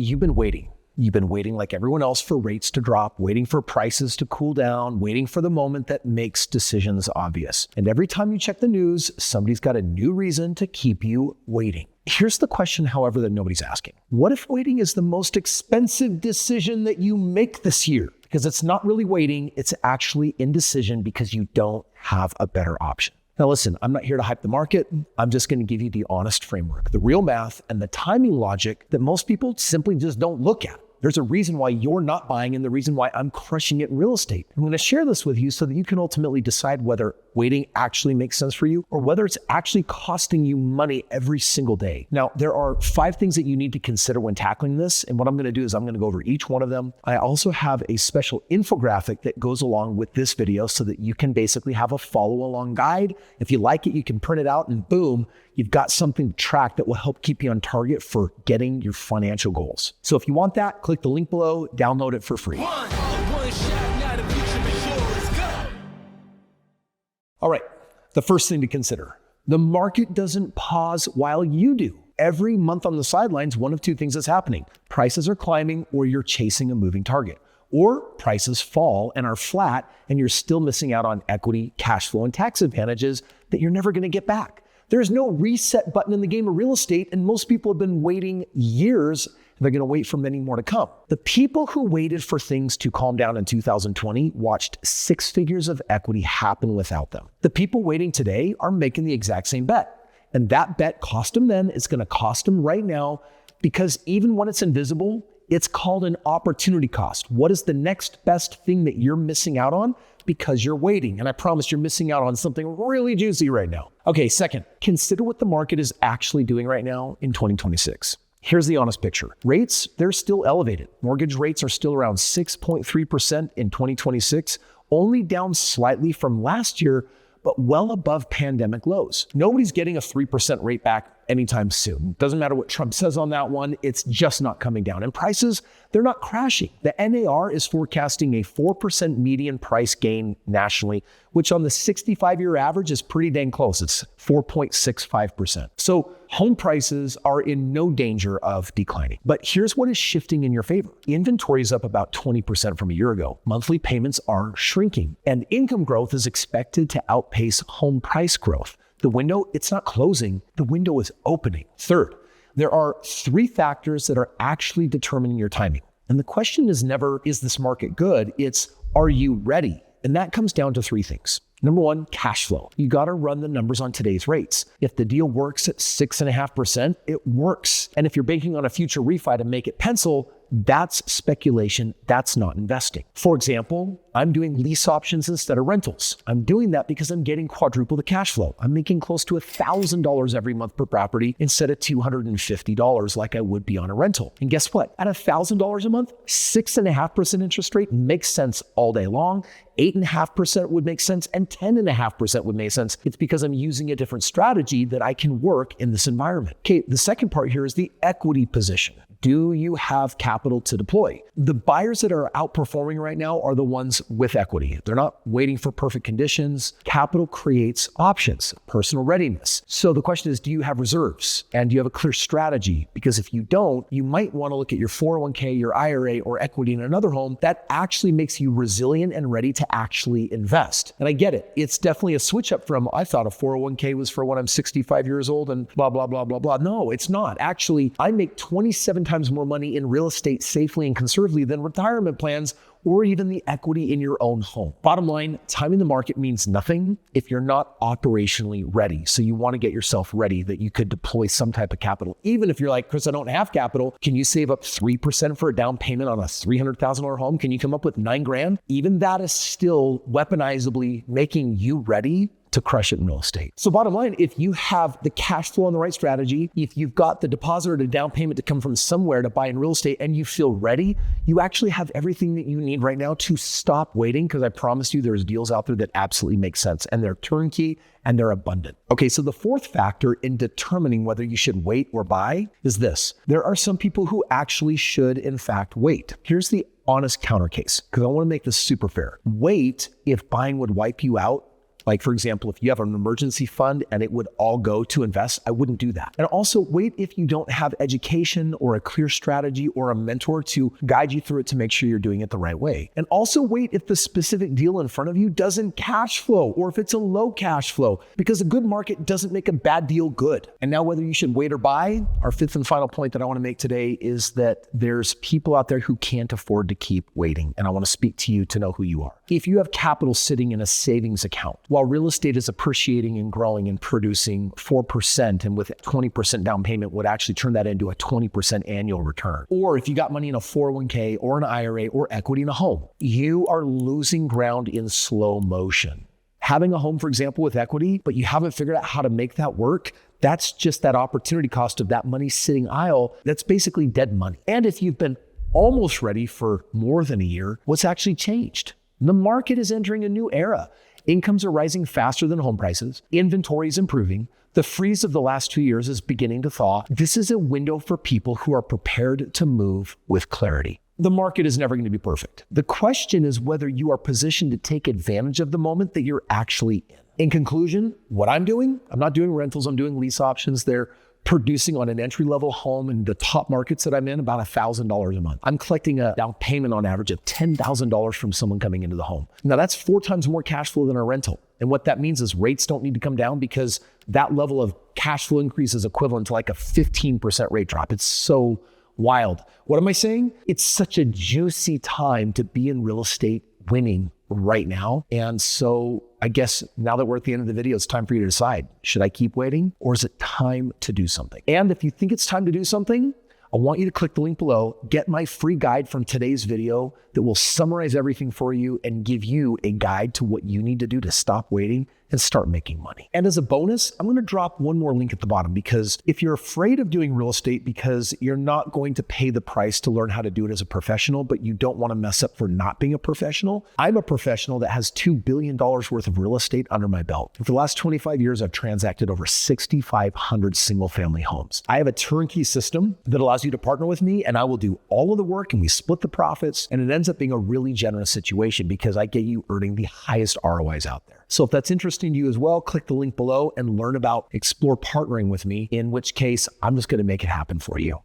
you've been waiting. You've been waiting like everyone else for rates to drop, waiting for prices to cool down, waiting for the moment that makes decisions obvious. And every time you check the news, somebody's got a new reason to keep you waiting. Here's the question, however, that nobody's asking. What if waiting is the most expensive decision that you make this year? Because it's not really waiting, it's actually indecision because you don't have a better option. Now listen, I'm not here to hype the market. I'm just going to give you the honest framework, the real math, and the timing logic that most people simply just don't look at. There's a reason why you're not buying and the reason why I'm crushing it in real estate. I'm going to share this with you so that you can ultimately decide whether waiting actually makes sense for you or whether it's actually costing you money every single day. Now, there are 5 things that you need to consider when tackling this. And what I'm going to do is I'm going to go over each one of them. I also have a special infographic that goes along with this video so that you can basically have a follow along guide. If you like it, you can print it out and boom, you've got something to track that will help keep you on target for getting your financial goals. So if you want that, click the link below, download it for free. All right, the first thing to consider, the market doesn't pause while you do. Every month on the sidelines, one of 2 things is happening. Prices are climbing or you're chasing a moving target. Or prices fall and are flat and you're still missing out on equity, cash flow, and tax advantages that you're never gonna get back. There's no reset button in the game of real estate, and most people have been waiting years, and they're gonna wait for many more to come. The people who waited for things to calm down in 2020 watched 6 figures of equity happen without them. The people waiting today are making the exact same bet. And that bet cost them then, it's gonna cost them right now, because even when it's invisible, it's called an opportunity cost. What is the next best thing that you're missing out on? Because you're waiting. And I promise you're missing out on something really juicy right now. Okay, second, consider what the market is actually doing right now in 2026. Here's the honest picture. Rates, they're still elevated. Mortgage rates are still around 6.3% in 2026, only down slightly from last year, but well above pandemic lows. Nobody's getting a 3% rate back anytime soon. Doesn't matter what Trump says on that one, it's just not coming down. And prices, they're not crashing. The NAR is forecasting a 4% median price gain nationally, which on the 65-year average is pretty dang close. It's 4.65%. So home prices are in no danger of declining. But here's what is shifting in your favor. Inventory is up about 20% from a year ago. Monthly payments are shrinking, and income growth is expected to outpace home price growth. The window, it's not closing, the window is opening. Third, there are 3 factors that are actually determining your timing. And the question is never, is this market good? It's, are you ready? And that comes down to 3 things. Number 1, cash flow. You got to run the numbers on today's rates. If the deal works at 6.5%, it works. And if you're banking on a future refi to make it pencil, that's speculation. That's not investing. For example, I'm doing lease options instead of rentals. I'm doing that because I'm getting quadruple the cash flow. I'm making close to $1,000 every month per property instead of $250 like I would be on a rental. And guess what? At $1,000 a month, 6.5% interest rate makes sense all day long. 8.5% would make sense, and 10.5% would make sense. It's because I'm using a different strategy that I can work in this environment. Okay, the second part here is the equity position. Do you have capital to deploy? The buyers that are outperforming right now are the ones with equity. They're not waiting for perfect conditions. Capital creates options, personal readiness. So the question is, do you have reserves? And do you have a clear strategy? Because if you don't, you might want to look at your 401k, your IRA, or equity in another home that actually makes you resilient and ready to actually invest. And I get it. It's definitely a switch up from, I thought a 401k was for when I'm 65 years old and blah, blah, blah, blah, blah. No, it's not. Actually, I make 27 times more money in real estate safely and conservatively than retirement plans or even the equity in your own home. Bottom line, timing the market means nothing if you're not operationally ready. So you want to get yourself ready that you could deploy some type of capital. Even if you're like, Kris, I don't have capital. Can you save up 3% for a down payment on a $300,000 home? Can you come up with $9,000? Even that is still weaponizably making you ready to crush it in real estate. So bottom line, if you have the cash flow and the right strategy, if you've got the deposit or the down payment to come from somewhere to buy in real estate and you feel ready, you actually have everything that you need right now to stop waiting, because I promise you there's deals out there that absolutely make sense and they're turnkey and they're abundant. Okay, so the fourth factor in determining whether you should wait or buy is this. There are some people who actually should in fact wait. Here's the honest counter case, because I want to make this super fair. Wait if buying would wipe you out. Like, for example, if you have an emergency fund and it would all go to invest, I wouldn't do that. And also wait if you don't have education or a clear strategy or a mentor to guide you through it to make sure you're doing it the right way. And also wait if the specific deal in front of you doesn't cash flow or if it's a low cash flow, because a good market doesn't make a bad deal good. And now whether you should wait or buy, our fifth and final point that I want to make today is that there's people out there who can't afford to keep waiting. And I want to speak to you to know who you are. If you have capital sitting in a savings account, while real estate is appreciating and growing and producing 4% and with 20% down payment would actually turn that into a 20% annual return. Or if you got money in a 401k or an IRA or equity in a home, you are losing ground in slow motion. Having a home, for example, with equity, but you haven't figured out how to make that work, that's just that opportunity cost of that money sitting idle. That's basically dead money. And if you've been almost ready for more than a year, what's actually changed? The market is entering a new era. Incomes are rising faster than home prices. Inventory is improving. The freeze of the last 2 years is beginning to thaw. This is a window for people who are prepared to move with clarity. The market is never going to be perfect. The question is whether you are positioned to take advantage of the moment that you're actually in. In conclusion, what I'm doing, I'm not doing rentals, I'm doing lease options. They're producing on an entry-level home in the top markets that I'm in about $1,000 a month. I'm collecting a down payment on average of $10,000 from someone coming into the home. Now that's 4 times more cash flow than a rental. And what that means is rates don't need to come down because that level of cash flow increase is equivalent to like a 15% rate drop. It's so wild. What am I saying? It's such a juicy time to be in real estate winning right now. And so I guess now that we're at the end of the video, it's time for you to decide, should I keep waiting or is it time to do something? And if you think it's time to do something, I want you to click the link below, get my free guide from today's video that will summarize everything for you and give you a guide to what you need to do to stop waiting and start making money. And as a bonus, I'm going to drop one more link at the bottom, because if you're afraid of doing real estate because you're not going to pay the price to learn how to do it as a professional, but you don't want to mess up for not being a professional, I'm a professional that has $2 billion worth of real estate under my belt. For the last 25 years, I've transacted over 6,500 single family homes. I have a turnkey system that allows you to partner with me, and I will do all of the work and we split the profits, and it ends up being a really generous situation because I get you earning the highest ROIs out there. So if that's interesting to you as well, click the link below and learn about explore partnering with me, in which case I'm just going to make it happen for you.